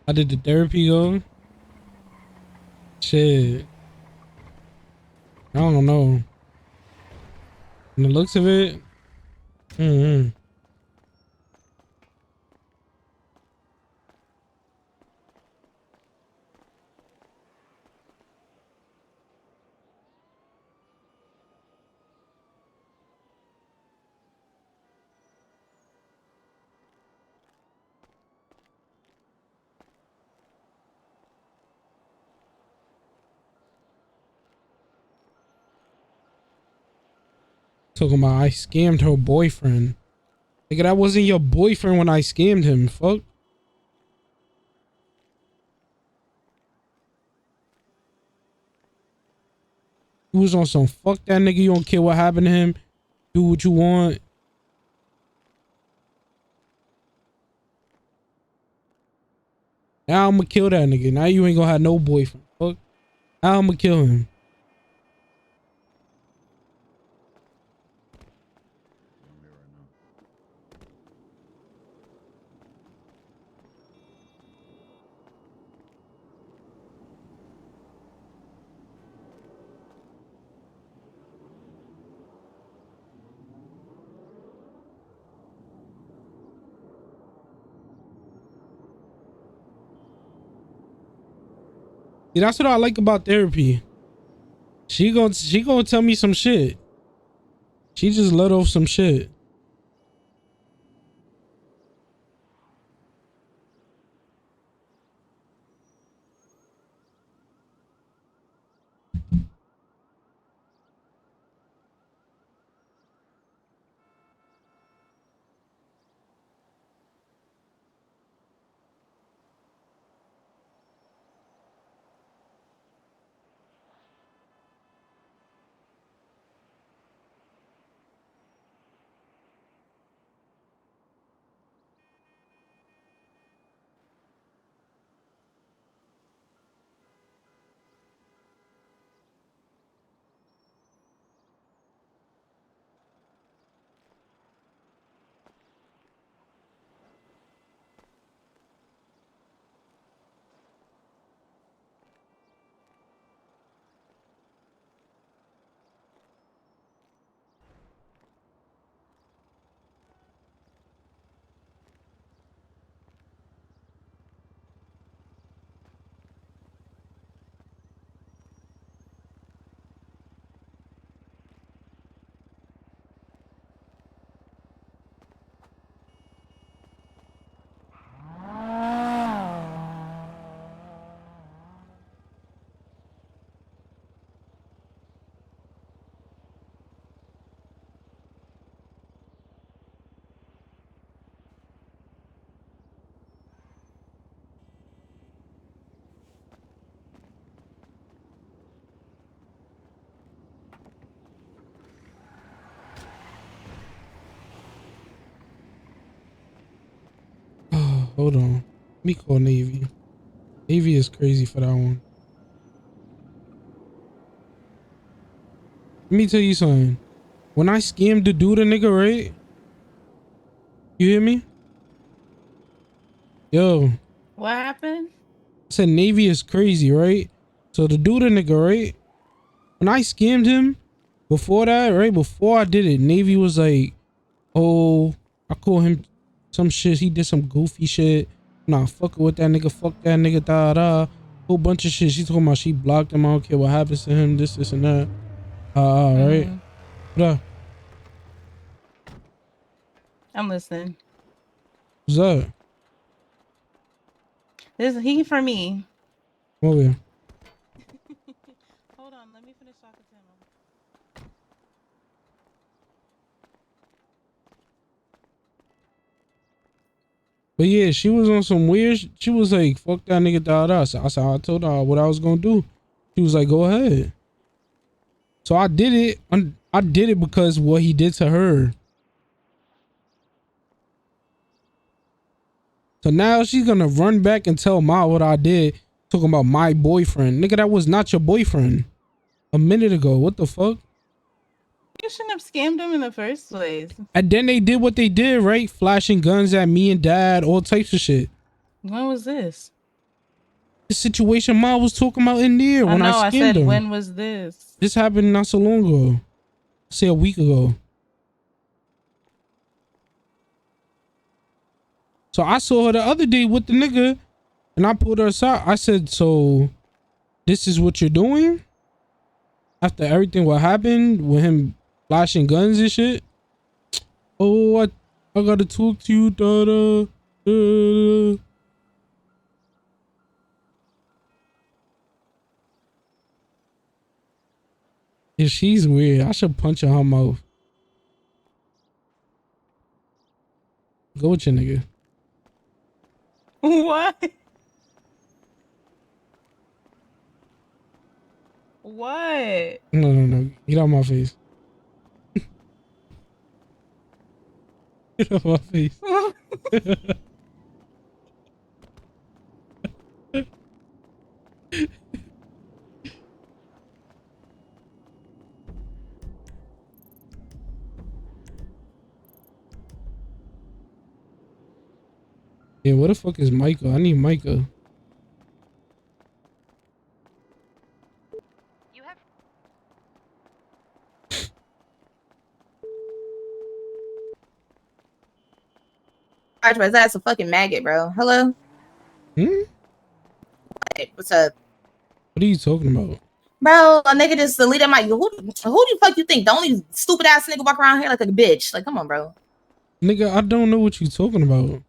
Speaker 2: I did the therapy go. Shit. I don't know. From the looks of it. Mm-hmm. Talking about I scammed her boyfriend. Nigga, that wasn't your boyfriend when I scammed him. Fuck. You was on some fuck that nigga. You don't care what happened to him. Do what you want. Now I'm gonna kill that nigga. Now you ain't gonna have no boyfriend. Fuck. Now I'm gonna kill him. See, that's what I like about therapy. She gonna tell me some shit. She just let off some shit. Hold on. Let me call Navy. Navy is crazy for that one. Let me tell you something. When I scammed the dude, a nigga, right? You hear me? Yo,
Speaker 3: What happened?
Speaker 2: I said Navy is crazy, right? So the dude, a nigga, right? When I scammed him, before that, right? Before I did it, Navy was like, oh, I call him some shit. He did some goofy shit. Nah, fuck with that nigga. Fuck that nigga. Da da. Whole bunch of shit. She talking about she blocked him. I don't care what happens to him. This, and that. Right?
Speaker 3: Mm-hmm.
Speaker 2: What up?
Speaker 3: I'm listening.
Speaker 2: What's up?
Speaker 3: This is he for me.
Speaker 2: Come over here.
Speaker 3: Hold on, let me finish talking to him.
Speaker 2: But yeah, she was on some weird. She was like, "Fuck that nigga." Da da. So I told her what I was gonna do. She was like, "Go ahead." So I did it. I did it because what he did to her. So now she's gonna run back and tell Ma what I did, talking about my boyfriend. Nigga, that was not your boyfriend a minute ago. What the fuck?
Speaker 3: You shouldn't have scammed him in the first place.
Speaker 2: And then they did what they did, right? Flashing guns at me and dad, all types of shit.
Speaker 3: When was this?
Speaker 2: The situation Ma was talking about in there
Speaker 3: I
Speaker 2: when I
Speaker 3: know. I
Speaker 2: scammed
Speaker 3: said,
Speaker 2: him.
Speaker 3: when was this?
Speaker 2: This happened not so long ago. Say a week ago. So I saw her the other day with the nigga and I pulled her aside. I said, so this is what you're doing? After everything what happened with him flashing guns and shit? Oh, I gotta talk to you, daughter. Yeah, she's weird. I should punch her in her mouth. Go with your nigga.
Speaker 3: What? What?
Speaker 2: No. Get out my face. Get out my face. Yeah, what the fuck is Micah? I need Micah.
Speaker 5: That's a fucking maggot, bro. Hello? Hey, what's up?
Speaker 2: What are you talking about?
Speaker 5: Bro, a nigga just deleted my. Who the fuck you think? The only stupid ass nigga walk around here like a bitch. Like, come on, bro.
Speaker 2: Nigga, I don't know what you talking about.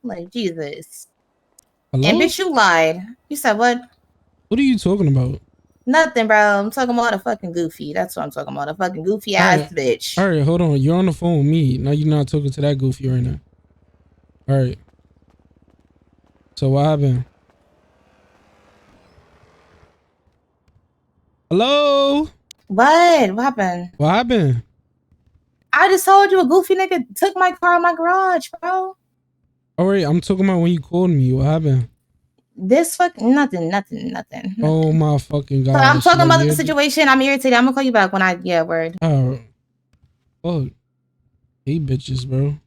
Speaker 5: Like, Jesus.
Speaker 2: Hello?
Speaker 5: And bitch, you lied. You said what?
Speaker 2: What are you talking about?
Speaker 5: Nothing, bro. I'm talking about a fucking goofy. That's what I'm talking about. A fucking goofy ass bitch.
Speaker 2: All right, hold on. You're on the phone with me. Now you're not talking to that goofy right now. All right. So what happened? Hello?
Speaker 5: What? What happened?
Speaker 2: What happened?
Speaker 5: I just told you a goofy nigga took my car in my garage, bro.
Speaker 2: All right, I'm talking about when you called me. What happened?
Speaker 5: This fucking nothing.
Speaker 2: Oh my fucking
Speaker 5: So I'm
Speaker 2: gosh.
Speaker 5: talking
Speaker 2: Like,
Speaker 5: about the situation. I'm irritated. I'm gonna call you back when I word.
Speaker 2: oh, fuck. Hey, bitches, bro.